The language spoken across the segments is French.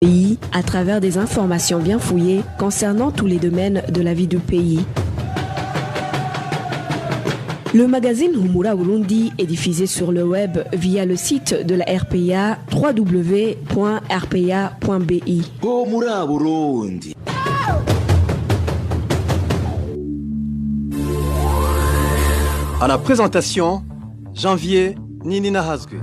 pays à travers des informations bien fouillées concernant tous les domaines de la vie du pays. Le magazine Humura Burundi est diffusé sur le web via le site de la RPA www.rpa.bi. Humura Burundi. À la présentation, Janvier Ninina Hazgue.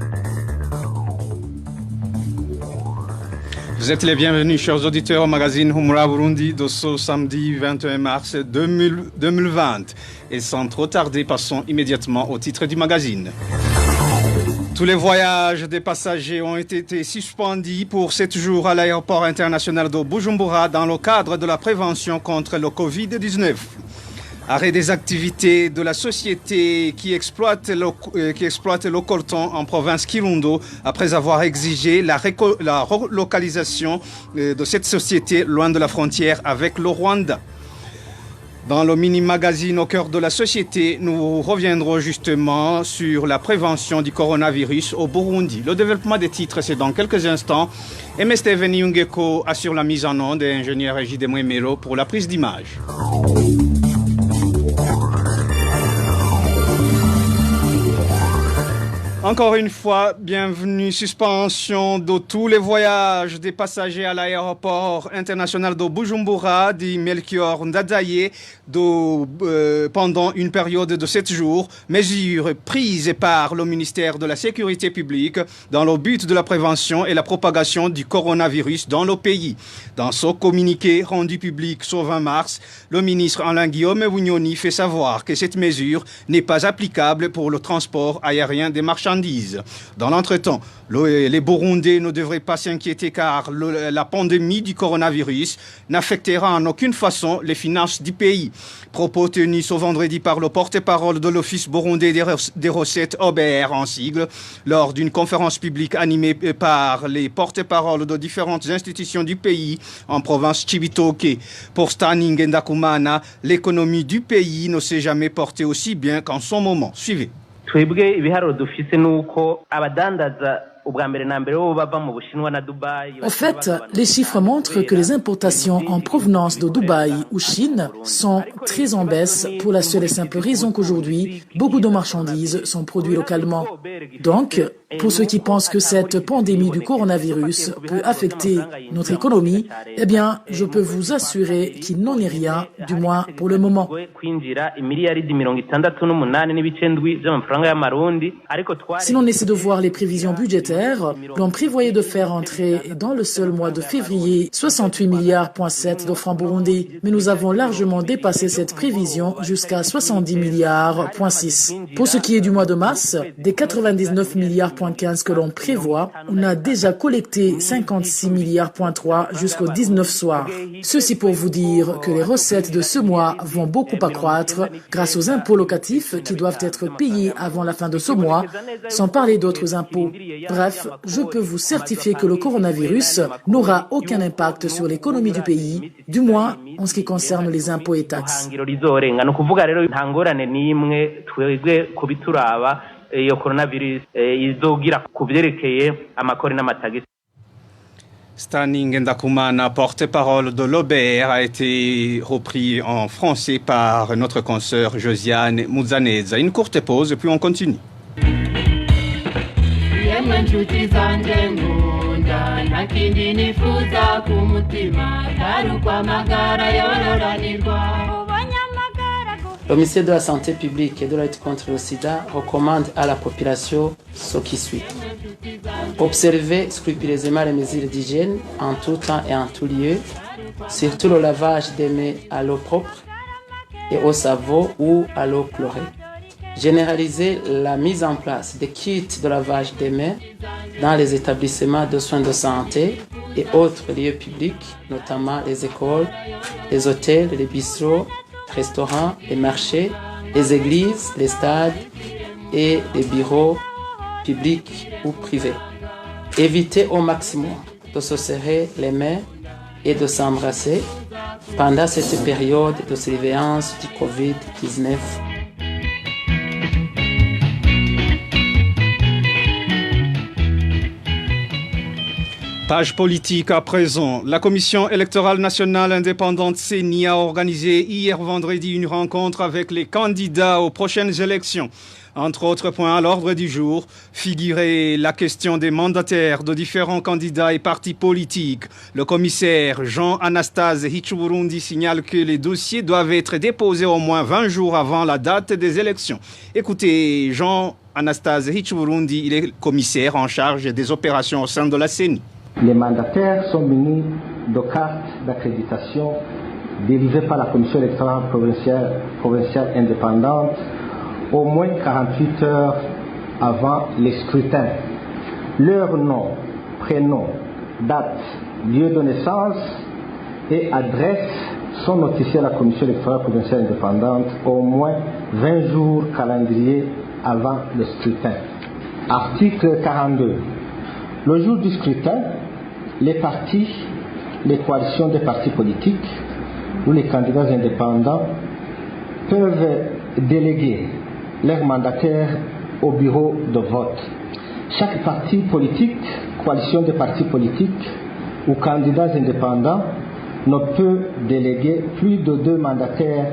Vous êtes les bienvenus, chers auditeurs, au magazine Humura Burundi de ce samedi 21 mars 2020. Et sans trop tarder, passons immédiatement au titre du magazine. Tous les voyages des passagers ont été suspendus pour 7 jours à l'aéroport international de Bujumbura dans le cadre de la prévention contre le Covid-19. Arrêt des activités de la société qui exploite le coltan en province Kirundo après avoir exigé la relocalisation de cette société loin de la frontière avec le Rwanda. Dans le mini-magazine au cœur de la société, nous reviendrons justement sur la prévention du coronavirus au Burundi. Le développement des titres, c'est dans quelques instants. M. Steven Yungeko assure la mise en onde et ingénieur Ejide Mwemero pour la prise d'image. Encore une fois, bienvenue. Suspension de tous les voyages des passagers à l'aéroport international de Bujumbura, dit Melchior Ndadaye, pendant une période de 7 jours. Mesures prises par le ministère de la Sécurité publique dans le but de la prévention et la propagation du coronavirus dans le pays. Dans son communiqué rendu public ce 20 mars, le ministre Alain Guillaume Bunyoni fait savoir que cette mesure n'est pas applicable pour le transport aérien des marchandises. Dans l'entretemps, les Burundais ne devraient pas s'inquiéter car la pandémie du coronavirus n'affectera en aucune façon les finances du pays. Propos tenus ce vendredi par le porte-parole de l'Office burundais des recettes OBR en sigle, lors d'une conférence publique animée par les porte-paroles de différentes institutions du pays en province Cibitoke. Pour Stanley Ngendakumana, l'économie du pays ne s'est jamais portée aussi bien qu'en son moment. Suivez. En fait, les chiffres montrent que les importations en provenance de Dubaï ou Chine sont très en baisse pour la seule et simple raison qu'aujourd'hui, beaucoup de marchandises sont produites localement. Donc, pour ceux qui pensent que cette pandémie du coronavirus peut affecter notre économie, eh bien, je peux vous assurer qu'il n'en est rien, du moins pour le moment. Si l'on essaie de voir les prévisions budgétaires, l'on prévoyait de faire entrer dans le seul mois de février 68,7 milliards de francs burundais, mais nous avons largement dépassé cette prévision jusqu'à 70,6 milliards. Pour ce qui est du mois de mars, des 99,15 milliards que l'on prévoit, on a déjà collecté 56,3 milliards jusqu'au 19 soir. Ceci pour vous dire que les recettes de ce mois vont beaucoup accroître grâce aux impôts locatifs qui doivent être payés avant la fin de ce mois, sans parler d'autres impôts. Bref, je peux vous certifier que le coronavirus n'aura aucun impact sur l'économie du pays, du moins en ce qui concerne les impôts et taxes. Stanley Ngendakumana, porte-parole de l'OBR, a été repris en français par notre consoeur Josiane Muzaneza. Une courte pause, puis on continue. Le ministère de la Santé publique et de la lutte contre le sida recommande à la population ce qui suit. Observer scrupuleusement les mesures d'hygiène en tout temps et en tout lieu, surtout le lavage des mains à l'eau propre et au savon ou à l'eau chlorée. Généraliser la mise en place des kits de lavage des mains dans les établissements de soins de santé et autres lieux publics, notamment les écoles, les hôtels, les bistrots, restaurants, les marchés, les églises, les stades et les bureaux publics ou privés. Éviter au maximum de se serrer les mains et de s'embrasser pendant cette période de surveillance du Covid-19. Page politique à présent. La Commission électorale nationale indépendante CENI a organisé hier vendredi une rencontre avec les candidats aux prochaines élections. Entre autres points à l'ordre du jour, figurait la question des mandataires de différents candidats et partis politiques. Le commissaire Jean-Anastase Hichuburundi signale que les dossiers doivent être déposés au moins 20 jours avant la date des élections. Écoutez, Jean-Anastase Hichuburundi, il est commissaire en charge des opérations au sein de la CENI. Les mandataires sont munis de cartes d'accréditation délivrées par la Commission électorale provinciale indépendante au moins 48 heures avant les scrutins. Leur nom, prénom, date, lieu de naissance et adresse sont notifiés à la Commission électorale provinciale indépendante au moins 20 jours calendrier avant le scrutin. Article 42. Le jour du scrutin, les partis, les coalitions des partis politiques ou les candidats indépendants peuvent déléguer leurs mandataires au bureau de vote. Chaque parti politique, coalition des partis politiques ou candidats indépendants ne peut déléguer plus de 2 mandataires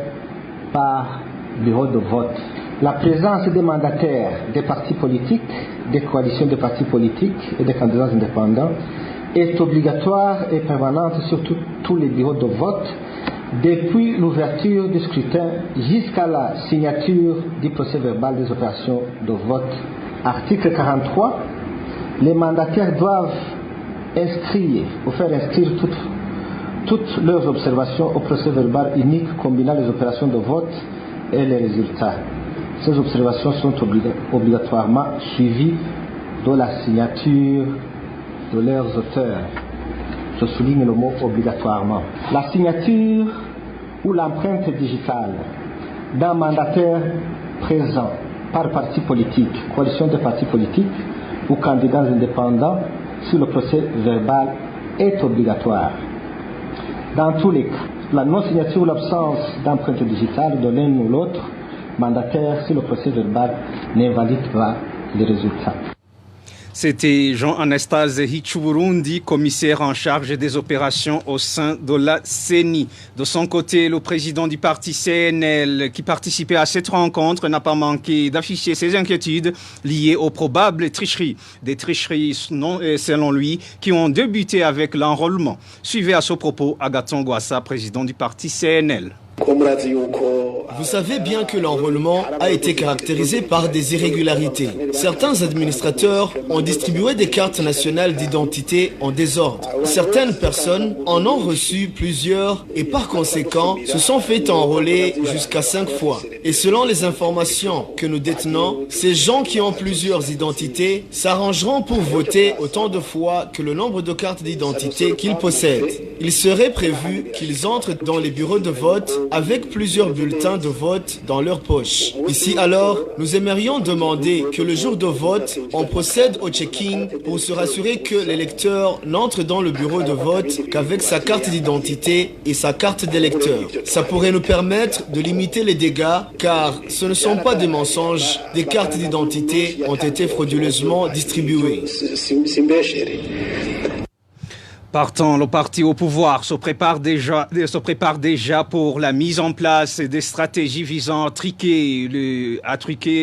par bureau de vote. La présence des mandataires des partis politiques, des coalitions de partis politiques et des candidats indépendants est obligatoire et permanente sur tous les bureaux de vote depuis l'ouverture du scrutin jusqu'à la signature du procès-verbal des opérations de vote. Article 43. Les mandataires doivent inscrire ou faire inscrire toutes leurs observations au procès-verbal unique combinant les opérations de vote et les résultats. Ces observations sont obligatoirement suivies de la signature de leurs auteurs. Je souligne le mot obligatoirement. La signature ou l'empreinte digitale d'un mandataire présent par parti politique, coalition de partis politiques ou candidats indépendants sur le procès verbal est obligatoire. Dans tous les cas, la non-signature ou l'absence d'empreinte digitale de l'un ou l'autre mandataire sur le procès verbal n'invalide pas les résultats. C'était Jean-Anastase Hichuburundi, commissaire en charge des opérations au sein de la CENI. De son côté, le président du parti CNL qui participait à cette rencontre n'a pas manqué d'afficher ses inquiétudes liées aux probables tricheries. Des tricheries, selon lui, qui ont débuté avec l'enrôlement. Suivez à ce propos Agathon Gwassa, président du parti CNL. Vous savez bien que l'enrôlement a été caractérisé par des irrégularités. Certains administrateurs ont distribué des cartes nationales d'identité en désordre. Certaines personnes en ont reçu plusieurs et par conséquent se sont fait enrôler jusqu'à 5 fois. Et selon les informations que nous détenons, ces gens qui ont plusieurs identités s'arrangeront pour voter autant de fois que le nombre de cartes d'identité qu'ils possèdent. Il serait prévu qu'ils entrent dans les bureaux de vote avec plusieurs bulletins de vote dans leur poche. Ici alors, nous aimerions demander que le jour de vote, on procède au checking pour se rassurer que l'électeur n'entre dans le bureau de vote qu'avec sa carte d'identité et sa carte d'électeur. Ça pourrait nous permettre de limiter les dégâts car ce ne sont pas des mensonges, des cartes d'identité ont été frauduleusement distribuées. Partant, le parti au pouvoir se prépare déjà pour la mise en place des stratégies visant à truquer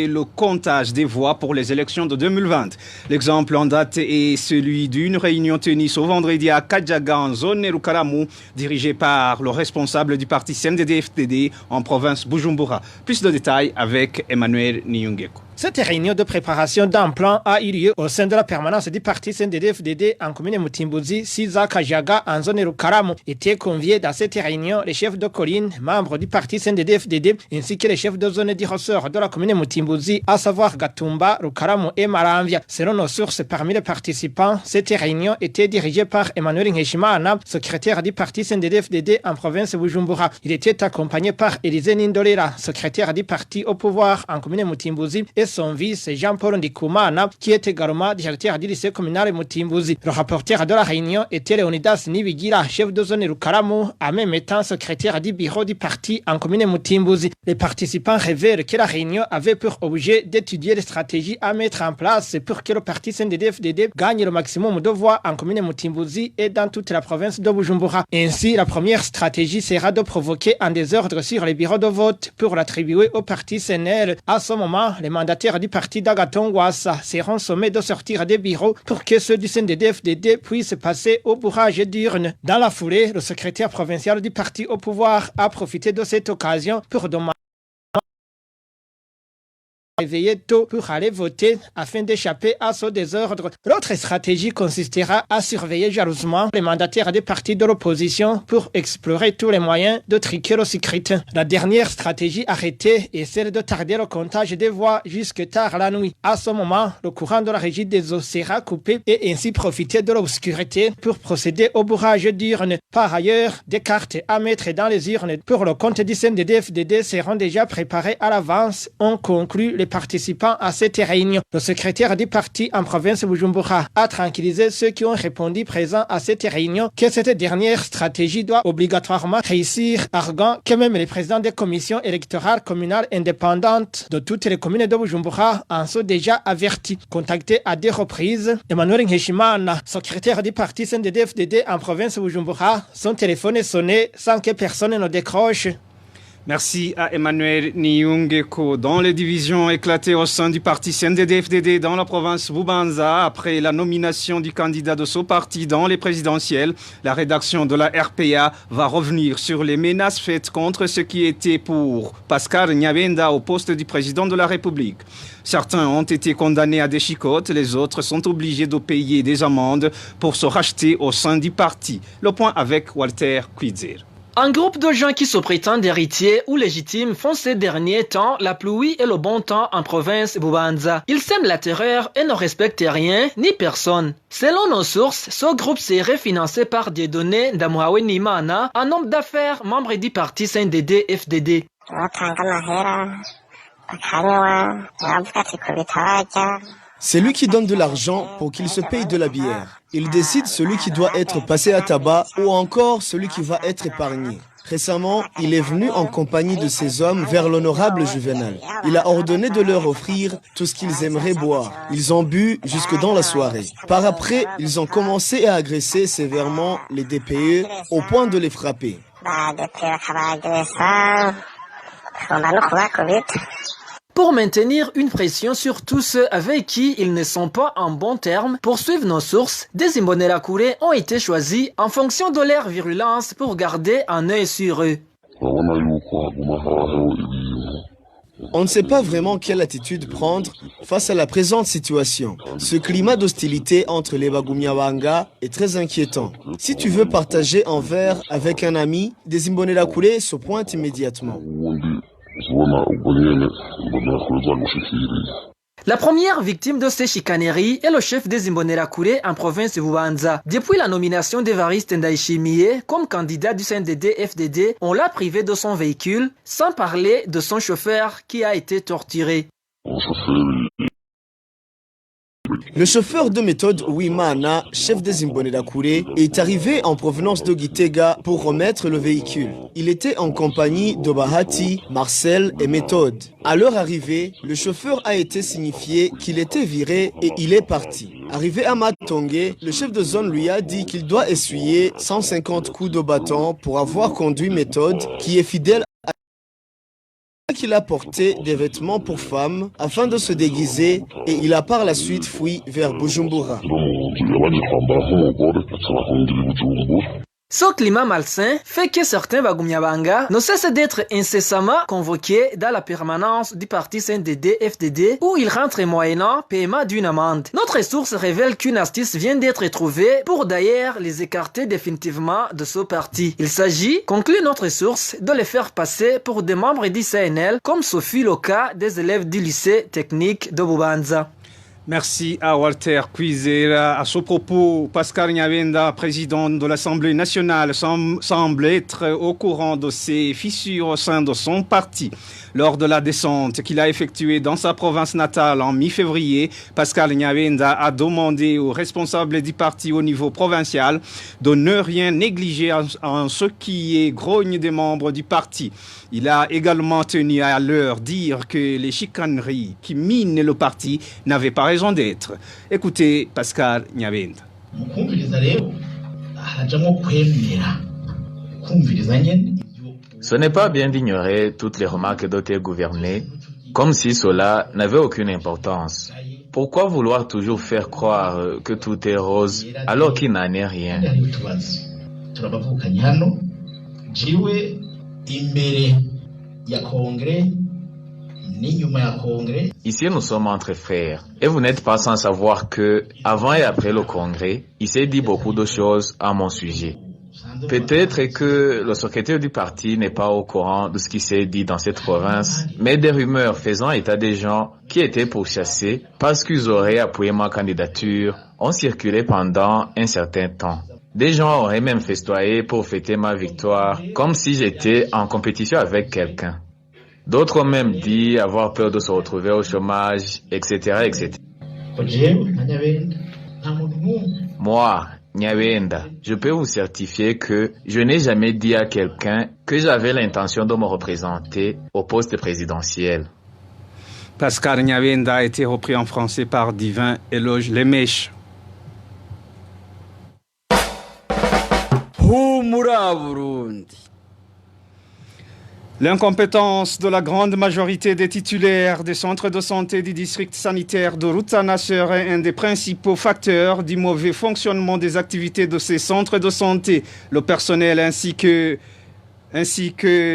le comptage des voix pour les élections de 2020. L'exemple en date est celui d'une réunion tenue ce vendredi à Kadjaga, en zone Rukaramu, dirigée par le responsable du parti CNDD-FDD en province Bujumbura. Plus de détails avec Emmanuel Nyungeko. Cette réunion de préparation d'un plan a eu lieu au sein de la permanence du parti CNDD-FDD en commune Mutimbuzi, Siza Kajaga, en zone Rukaramu. Étaient conviés dans cette réunion les chefs de colline, membres du parti CNDD-FDD, ainsi que les chefs de zone du ressort de la commune Mutimbuzi, à savoir Gatumba, Rukaramu et Maramvia. Selon nos sources, parmi les participants, cette réunion était dirigée par Emmanuel Nheshimana, secrétaire du parti CNDD-FDD en province Bujumbura. Il était accompagné par Élisée Nindolera, secrétaire du parti au pouvoir en commune Mutimbuzi, et son vice Jean-Paul Ndikumana, qui est également directeur du lycée communal Mutimbuzi. Le rapporteur de la réunion était Leonidas Nibigira, chef de zone Rukaramu, en même temps secrétaire du bureau du parti en commune Mutimbuzi. Les participants révèlent que la réunion avait pour objet d'étudier les stratégies à mettre en place pour que le parti CNDD-FDD gagne le maximum de voix en commune Mutimbuzi et dans toute la province de Bujumbura. Ainsi, la première stratégie sera de provoquer un désordre sur les bureaux de vote pour l'attribuer au parti CNL. À ce moment, les mandataires du parti d'Agatongwasa seront sommés de sortir des bureaux pour que ceux du CNDD-FDD puissent passer au bourrage d'urnes. Dans la foulée, le secrétaire provincial du parti au pouvoir a profité de cette occasion pour demander réveiller tôt pour aller voter afin d'échapper à ce désordre. L'autre stratégie consistera à surveiller jalousement les mandataires des partis de l'opposition pour explorer tous les moyens de triquer le scrutin. La dernière stratégie arrêtée est celle de tarder le comptage des voix jusque tard la nuit. À ce moment, le courant de la régie des eaux sera coupé et ainsi profiter de l'obscurité pour procéder au bourrage d'urnes. Par ailleurs, des cartes à mettre dans les urnes pour le compte du CNDD-FDD seront déjà préparées à l'avance, ont conclu les participants à cette réunion. Le secrétaire du parti en province Bujumbura a tranquillisé ceux qui ont répondu présents à cette réunion que cette dernière stratégie doit obligatoirement réussir, arguant que même les présidents des commissions électorales communales indépendantes de toutes les communes de Bujumbura en sont déjà avertis. Contacté à 2 reprises, Emmanuel Nkeshimana, secrétaire du parti CNDD-FDD en province Bujumbura, son téléphone est sonné sans que personne ne décroche. Merci à Emmanuel Niyungeko. Dans les divisions éclatées au sein du parti CNDD-FDD dans la province Bubanza, après la nomination du candidat de ce parti dans les présidentielles, la rédaction de la RPA va revenir sur les menaces faites contre ce qui était pour Pascal Nyabenda au poste du président de la République. Certains ont été condamnés à des chicottes, les autres sont obligés de payer des amendes pour se racheter au sein du parti. Le point avec Walter Kwidzer. Un groupe de gens qui se prétendent héritiers ou légitimes font ces derniers temps la pluie et le bon temps en province Bubanza. Ils sèment la terreur et ne respectent rien ni personne. Selon nos sources, ce groupe serait financé par des données d'Amouawe Nimana, un homme d'affaires membre du parti CNDD-FDD. C'est lui qui donne de l'argent pour qu'il se paye de la bière. Il décide celui qui doit être passé à tabac ou encore celui qui va être épargné. Récemment, il est venu en compagnie de ces hommes vers l'honorable Juvenal. Il a ordonné de leur offrir tout ce qu'ils aimeraient boire. Ils ont bu jusque dans la soirée. Par après, ils ont commencé à agresser sévèrement les DPE au point de les frapper. Pour maintenir une pression sur tous ceux avec qui ils ne sont pas en bon terme, pour suivre nos sources, des Imbonerakure ont été choisis en fonction de leur virulence pour garder un œil sur eux. On ne sait pas vraiment quelle attitude prendre face à la présente situation. Ce climat d'hostilité entre les Bagumiawanga est très inquiétant. Si tu veux partager un verre avec un ami, des Imbonerakure se pointent immédiatement. La première victime de ces chicaneries est le chef des Imbonerakure en province de Bubanza. Depuis la nomination d'Evariste Ndayishimiye comme candidat du CNDD-FDD, on l'a privé de son véhicule, sans parler de son chauffeur qui a été torturé. Le chauffeur de méthode Wimana, chef des Imbonerakure, est arrivé en provenance de Gitega pour remettre le véhicule. Il était en compagnie de Bahati, Marcel et Méthode. À leur arrivée, le chauffeur a été signifié qu'il était viré et il est parti. Arrivé à Matongue, le chef de zone lui a dit qu'il doit essuyer 150 coups de bâton pour avoir conduit Méthode, qui est fidèle à qu'il a porté des vêtements pour femmes afin de se déguiser et il a par la suite fui vers Bujumbura. Ce climat malsain fait que certains Bagumiabanga ne cessent d'être incessamment convoqués dans la permanence du parti CNDD-FDD où ils rentrent moyennant paiement d'une amende. Notre source révèle qu'une astuce vient d'être trouvée pour d'ailleurs les écarter définitivement de ce parti. Il s'agit, conclut notre source, de les faire passer pour des membres du CNL comme ce fut le cas des élèves du lycée technique de Bubanza. Merci à Walter Cuisera. À ce propos, Pascal Nyabenda, président de l'Assemblée nationale, semble être au courant de ces fissures au sein de son parti. Lors de la descente qu'il a effectuée dans sa province natale en mi-février, Pascal Nyabenda a demandé aux responsables du parti au niveau provincial de ne rien négliger en ce qui est grogne des membres du parti. Il a également tenu à leur dire que les chicaneries qui minent le parti n'avaient pas raison d'être. Écoutez Pascal Nyabenda. Ce n'est pas bien d'ignorer toutes les remarques d'autres gouvernés, comme si cela n'avait aucune importance. Pourquoi vouloir toujours faire croire que tout est rose alors qu'il n'en est rien? Ici, nous sommes entre frères. Et vous n'êtes pas sans savoir que, avant et après le congrès, il s'est dit beaucoup de choses à mon sujet. Peut-être que le secrétaire du parti n'est pas au courant de ce qui s'est dit dans cette province, mais des rumeurs faisant état des gens qui étaient pourchassés parce qu'ils auraient appuyé ma candidature ont circulé pendant un certain temps. Des gens auraient même festoyé pour fêter ma victoire, comme si j'étais en compétition avec quelqu'un. D'autres ont même dit avoir peur de se retrouver au chômage, etc., etc. Moi, Nyabenda, je peux vous certifier que je n'ai jamais dit à quelqu'un que j'avais l'intention de me représenter au poste présidentiel. Pascal Nyabenda a été repris en français par Divin Éloge Lemèche. L'incompétence de la grande majorité des titulaires des centres de santé du district sanitaire de Rutana serait un des principaux facteurs du mauvais fonctionnement des activités de ces centres de santé. Le personnel ainsi que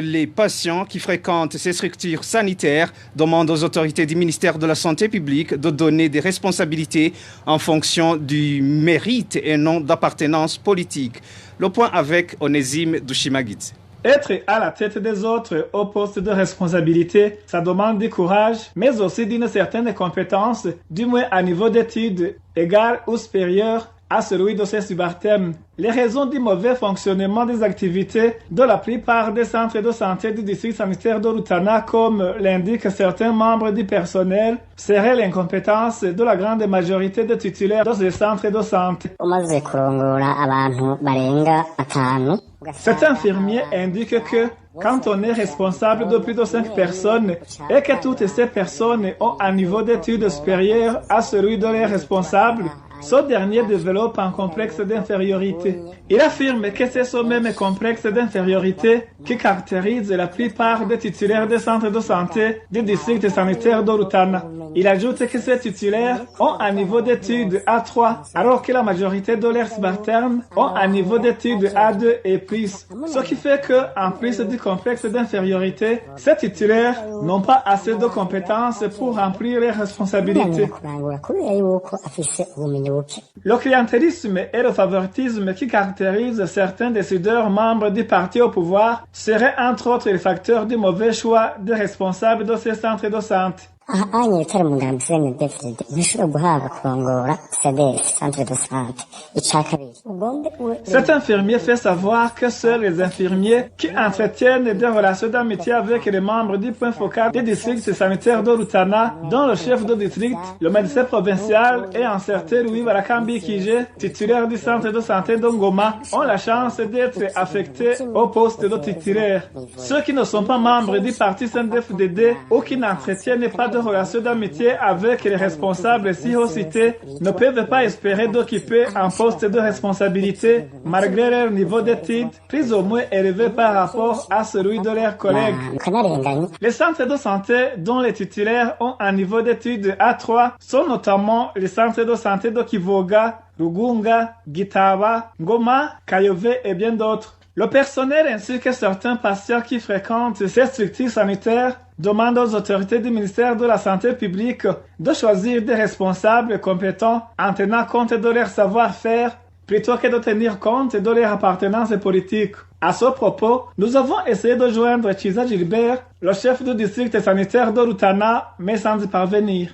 les patients qui fréquentent ces structures sanitaires demandent aux autorités du ministère de la Santé publique de donner des responsabilités en fonction du mérite et non d'appartenance politique. Le point avec Onésime Dushimagidze. Être à la tête des autres au poste de responsabilité, ça demande du courage, mais aussi d'une certaine compétence, du moins à niveau d'études égal ou supérieur à celui de ses subalternes. Les raisons du mauvais fonctionnement des activités de la plupart des centres de santé du district sanitaire de Rutana, comme l'indiquent certains membres du personnel, seraient l'incompétence de la grande majorité des titulaires de ces centres de santé. Cet infirmier indique que quand on est responsable de plus de 5 personnes et que toutes ces personnes ont un niveau d'études supérieur à celui de leurs responsables, ce dernier développe un complexe d'infériorité. Il affirme que c'est ce même complexe d'infériorité qui caractérise la plupart des titulaires des centres de santé du district sanitaire de Rutana. Il ajoute que ces titulaires ont un niveau d'études A3, alors que la majorité de leurs subalternes ont un niveau d'études A2 et plus. Ce qui fait que, en plus du complexe d'infériorité, ces titulaires n'ont pas assez de compétences pour remplir leurs responsabilités. Le clientélisme et le favoritisme qui caractérisent certains décideurs membres du parti au pouvoir seraient entre autres les facteurs du mauvais choix des responsables de ces centres de santé. Cet infirmier fait savoir que seuls les infirmiers qui entretiennent des relations d'amitié avec les membres du point focal du district sanitaire de Rutana, dont le chef de district, le médecin provincial et un certain Louis Barakambi Kije, titulaire du centre de santé d'Ongoma, ont la chance d'être affectés au poste de titulaire. Ceux qui ne sont pas membres du parti CNDD-FDD ou qui n'entretiennent pas de relations d'amitié avec les responsables si haut cités ne peuvent pas espérer d'occuper un poste de responsabilité malgré leur niveau d'études plus ou moins élevé par rapport à celui de leurs collègues. Les centres de santé dont les titulaires ont un niveau d'études A3 sont notamment les centres de santé de Kivoga, Rugunga, Gitaba, Ngoma, Kayove et bien d'autres. Le personnel ainsi que certains patients qui fréquentent ces structures sanitaires demandent aux autorités du ministère de la Santé publique de choisir des responsables compétents en tenant compte de leur savoir-faire plutôt que de tenir compte de leur appartenance politique. À ce propos, nous avons essayé de joindre Chiza Gilbert, le chef du district sanitaire de Rutana, mais sans y parvenir.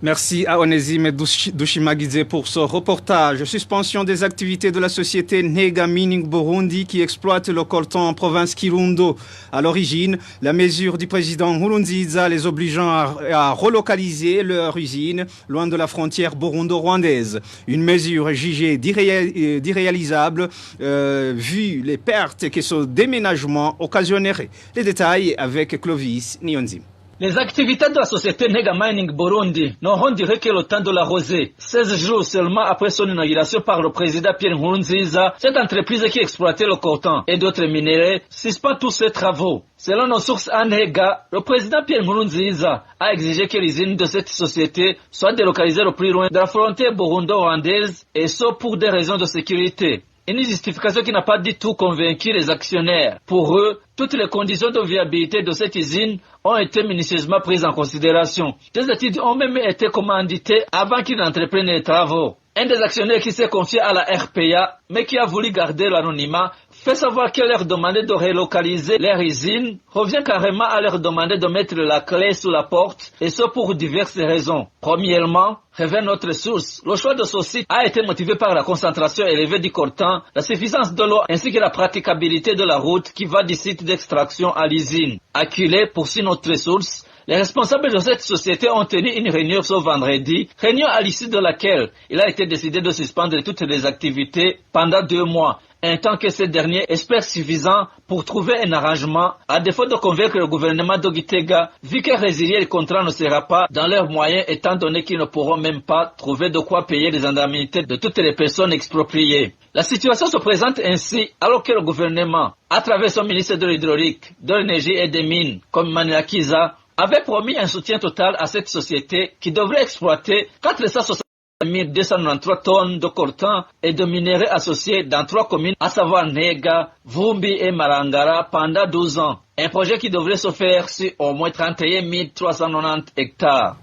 Merci à Onésime Dushimagidze pour ce reportage. Suspension des activités de la société Nega Mining Burundi qui exploite le coltan en province Kirundo. À l'origine, la mesure du président Nkurunziza les obligeant à relocaliser leur usine loin de la frontière burundo-rwandaise. Une mesure jugée d'irréalisable vu les pertes que ce déménagement occasionnerait. Les détails avec Clovis Nyonzim. Les activités de la société Nega Mining Burundi n'auront duré que le temps de la rosée. 16 jours seulement après son inauguration par le président Pierre Nkurunziza, cette entreprise qui exploitait le coltan et d'autres minéraux suspend tous ses travaux. Selon nos sources à Nega, le président Pierre Nkurunziza a exigé que l'usine de cette société soit délocalisée le plus loin de la frontière burundo-rwandaise et ce pour des raisons de sécurité. Une justification qui n'a pas du tout convaincu les actionnaires. Pour eux, toutes les conditions de viabilité de cette usine ont été minutieusement prises en considération. Des études ont même été commanditées avant qu'ils n'entreprennent les travaux. Un des actionnaires qui s'est confié à la RPA, mais qui a voulu garder l'anonymat, fait savoir que leur demander de relocaliser leur usine revient carrément à leur demander de mettre la clé sous la porte, et ce pour diverses raisons. Premièrement, révèle notre source, le choix de ce site a été motivé par la concentration élevée du coltan, la suffisance de l'eau ainsi que la praticabilité de la route qui va du site d'extraction à l'usine. Acculé, poursuit notre source, les responsables de cette société ont tenu une réunion ce vendredi, réunion à l'issue de laquelle il a été décidé de suspendre toutes les activités pendant 2 mois, un temps que ces derniers espèrent suffisant pour trouver un arrangement, à défaut de convaincre le gouvernement de Gitega, vu que résilier le contrat ne sera pas dans leurs moyens étant donné qu'ils ne pourront même pas trouver de quoi payer les indemnités de toutes les personnes expropriées. La situation se présente ainsi alors que le gouvernement, à travers son ministre de l'Hydraulique, de l'Énergie et des Mines, comme Maniakiza, avait promis un soutien total à cette société qui devrait exploiter 460 293 tonnes de coltan et de minéraux associés dans 3 communes, à savoir Nega, Vumbi et Marangara, pendant 12 ans. Un projet qui devrait se faire sur au moins 31 390 hectares.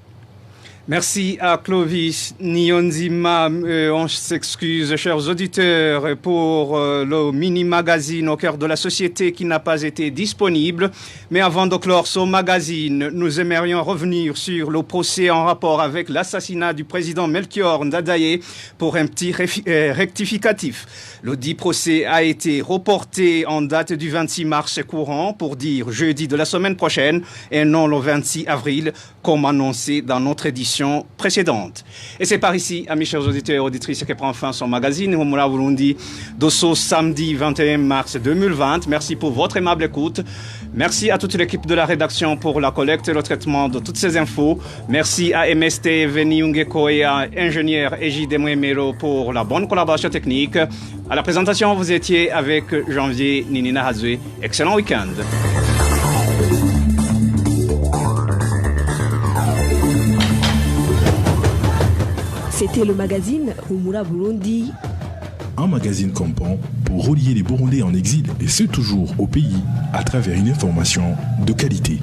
Merci à Clovis Nyonzima. On s'excuse, chers auditeurs, pour le mini-magazine au cœur de la société qui n'a pas été disponible. Mais avant de clore ce magazine, nous aimerions revenir sur le procès en rapport avec l'assassinat du président Melchior Ndadaye pour un petit rectificatif. Le dit procès a été reporté en date du 26 mars courant pour dire jeudi de la semaine prochaine et non le 26 avril comme annoncé dans notre édition précédente. Et c'est par ici, amis chers auditeurs et auditrices, que prend fin son magazine Humura Burundi de ce samedi 21 mars 2020. Merci pour votre aimable écoute. Merci à toute l'équipe de la rédaction pour la collecte et le traitement de toutes ces infos. Merci à MST Veniungeko et à ingénieur Ejide Mwemero pour la bonne collaboration technique. À la présentation, vous étiez avec Janvier Ninina Hazwe. Excellent week-end. C'était le magazine Humura Burundi. Un magazine campant pour relier les Burundais en exil et ceux toujours au pays à travers une information de qualité.